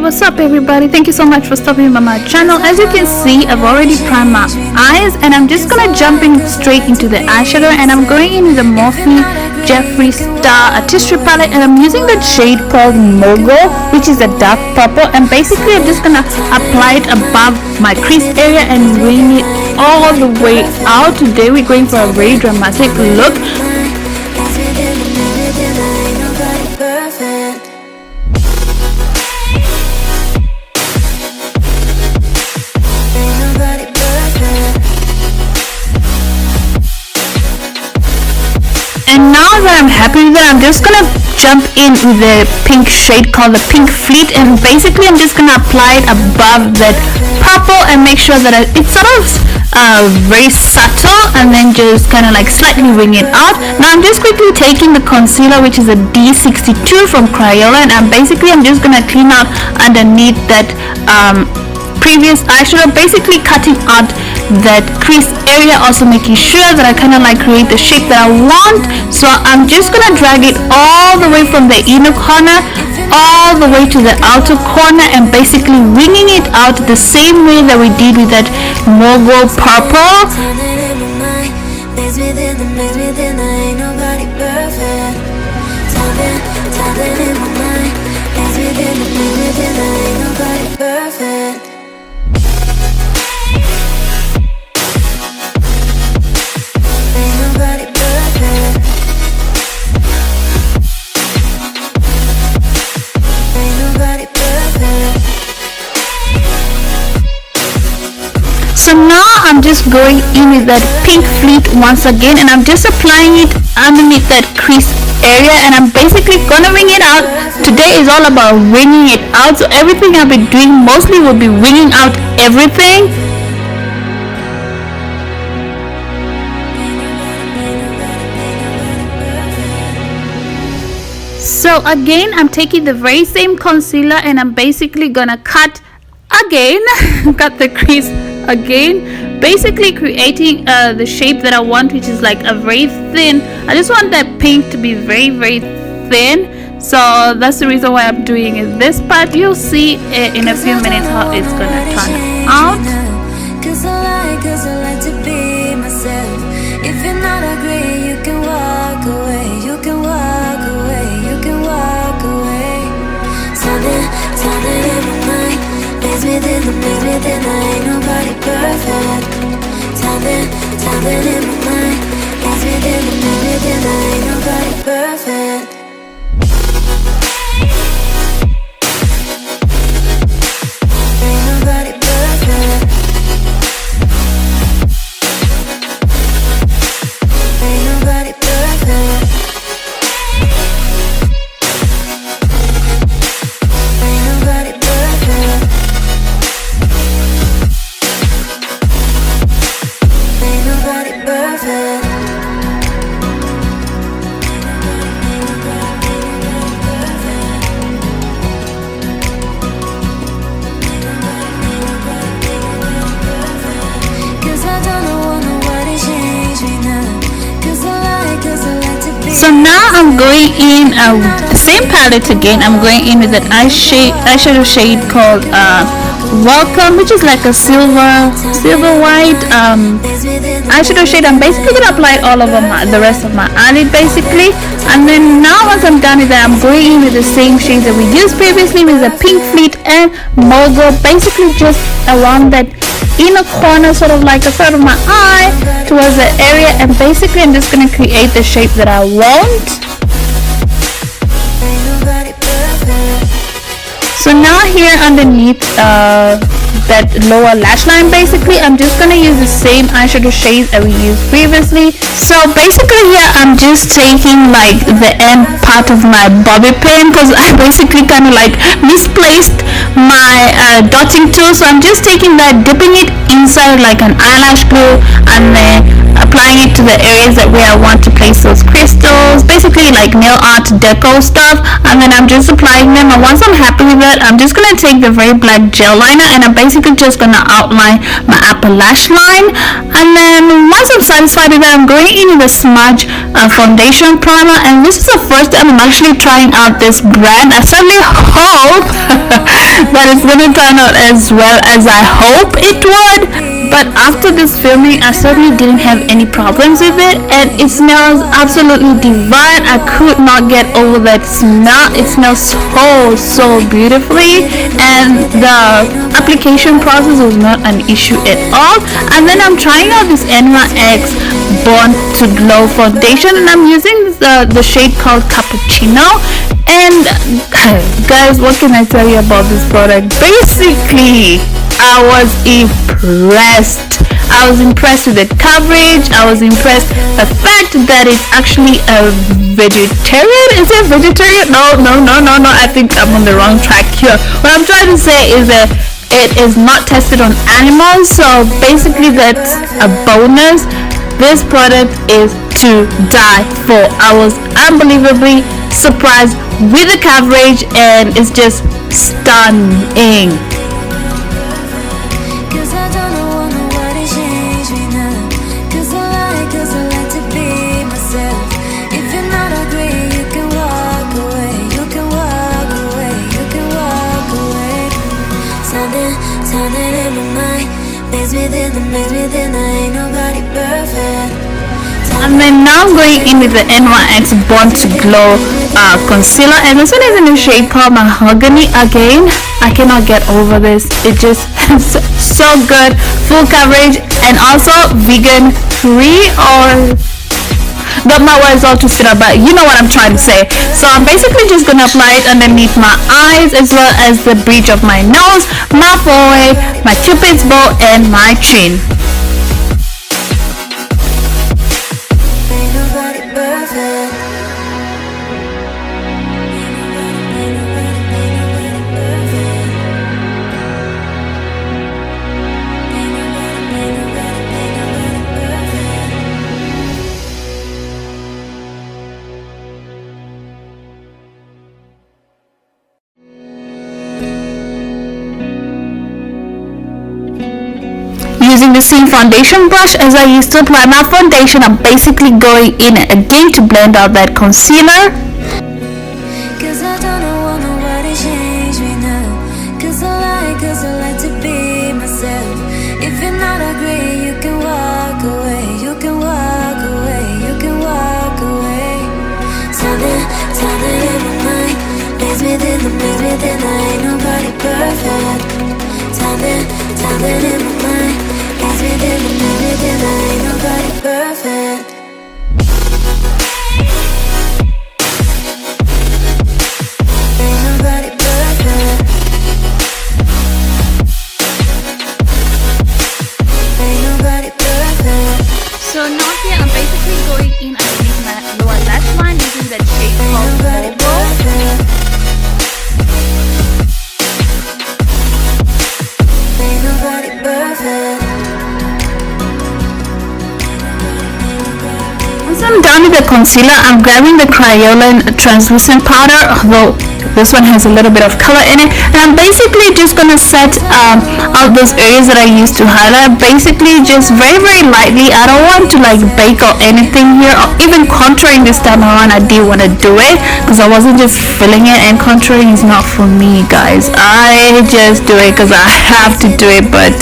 what's up everybody? Thank you so much for stopping by my channel. As you can see, I've already primed my eyes and I'm just gonna jump in straight into the eyeshadow, and I'm going in with the Morphe Jeffree Star Artistry palette, and I'm using the shade called Mahoghany, which is a dark purple, and basically I'm just gonna apply it above my crease area and bring it all the way out. Today we're going for a very dramatic look. And now that I'm happy with it, I'm just gonna jump in with the pink shade called the Pink Fleet, and basically I'm just gonna apply it above that purple and make sure that it's sort of very subtle, and then just kind of like slightly wing it out. Now I'm just quickly taking the concealer, which is a D62 from Kryolan, and basically I'm just gonna clean out underneath that previous eyeshadow, basically cutting out that crease area, also making sure that I kind of like create the shape that I want. So I'm just gonna drag it all the way from the inner corner all the way to the outer corner and basically winging it out the same way that we did with that Mahoghany purple. So now I'm just going in with that Pink Fleet once again, and I'm just applying it underneath that crease area, and I'm basically gonna wing it out. Today is all about winging it out, so everything I'll be doing mostly will be winging out everything. So again, I'm taking the very same concealer and I'm basically gonna cut again, cut the crease again, basically creating the shape that I want, which is like a very thin. I just want that pink to be very thin, so that's the reason why I'm doing it this part. You'll see in a few minutes how it's gonna turn out. Cause I like to be myself. If you're not agree, you can walk away. You can walk away. You can walk away. Something in my mind makes me think ain't nobody perfect. Something in my mind makes me think ain't nobody perfect. Ain't nobody perfect. Ain't nobody perfect. Ain't nobody perfect. Ain't nobody perfect. So now I'm going in same palette again. I'm going in with an eyeshadow shade called Welcome, which is like a silver white eyeshadow shade. I'm basically gonna apply it all over the rest of my eyelid basically, and then now once I'm done with that, I'm going in with the same shades that we used previously with the Pink Fleet and Mahoghany, basically just around that inner corner, sort of like the side of my eye towards the area, and basically I'm just going to create the shape that I want. So now here underneath that lower lash line, basically I'm just going to use the same eyeshadow shades that we used previously. So basically here I'm just taking like the end part of my bobby pin, because I basically kind of like misplaced my dotting tool. So I'm just taking that, dipping it inside like an eyelash glue, and then applying applying it to the areas that where I want to place those crystals, basically like nail art deco stuff. And then I'm just applying them, and once I'm happy with it, I'm just gonna take the very black gel liner and I'm basically just gonna outline my upper lash line. And then once I'm satisfied with that, I'm going into the Smudge foundation primer, and this is the first time I'm actually trying out this brand. I certainly hope that it's gonna turn out as well as I hope it would. But after this filming, I certainly didn't have any problems with it, and it smells absolutely divine. I could not get over that smell. It smells so beautifully, and the application process was not an issue at all. And then I'm trying out this NYX Born to Glow foundation, and I'm using the shade called Capuccino. And guys, what can I tell you about this product? Basically, I was impressed. I was impressed with the coverage. I was impressed the fact that it's actually a vegetarian. Is it vegetarian? No. I think I'm on the wrong track here. What I'm trying to say is that it is not tested on animals, so basically that's a bonus. This product is to die for. I was unbelievably surprised with the coverage, and it's just stunning. And then now I'm going in with the NYX Born to Glow concealer, and this one is in a shade called Mahoghany. Again, I cannot get over this. It just so good, full coverage, and also vegan free, or not my words all twisted up, but you know what I'm trying to say. So I'm basically just gonna apply it underneath my eyes, as well as the bridge of my nose, my forehead, my cupid's bow, and my chin. Using the same foundation brush as I used to apply my foundation, I'm basically going in again to blend out that concealer. Cause I don't want nobody change me now. Cause I like to be myself. If you're not agree, you can walk away. You can walk away. You can walk away. Something in my mind makes me think I ain't nobody perfect. Something in my mind. Everything ain't nobody perfect. Ain't nobody perfect. Ain't nobody perfect. So now here I'm basically going in underneath my lower lash line using that shade called Morphe. Ain't nobody perfect. Once I'm done with the concealer, I'm grabbing the Kryolan translucent powder, although this one has a little bit of color in it, and I'm basically just gonna set out those areas that I used to highlight, basically just very lightly. I don't want to like bake or anything here, or even contouring this time around. I did want to do it because I wasn't just filling it, and contouring is not for me, guys. I just do it because I have to do it. But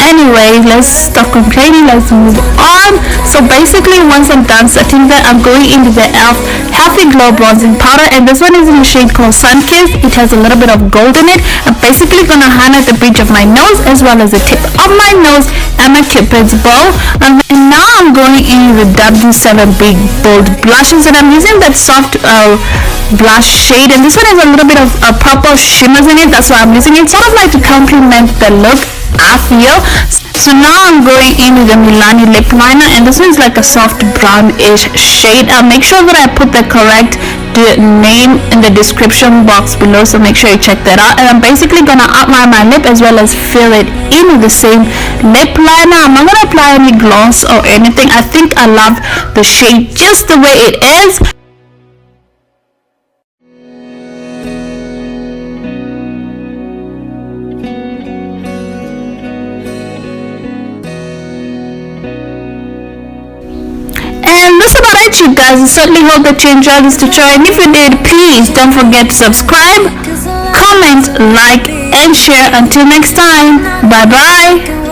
anyway, let's stop complaining, let's move on. So basically, once I'm done setting that, I'm going into the e.l.f. Healthy Glow bronzing powder, and this one is in a shade called Sunkissed. It has a little bit of gold in it. I'm basically gonna highlight the bridge of my nose as well as the tip of my nose and my cupid's bow. And now I'm going in with W7 Big Bold blushes, and I'm using that soft blush shade, and this one has a little bit of purple shimmers in it. That's why I'm using it, sort of like to complement the look, I feel. So now I'm going in with the Milani lip liner, and this one's like a soft brownish shade. I'll make sure that I put the correct the name in the description box below, so make sure you check that out. And I'm basically gonna outline my lip as well as fill it in with the same lip liner. I'm not gonna apply any gloss or anything. I think I love the shade just the way it is. And that's about it, you guys. I certainly hope that you enjoyed this tutorial, and if you did, please don't forget to subscribe, comment, like, and share. Until next time, bye bye.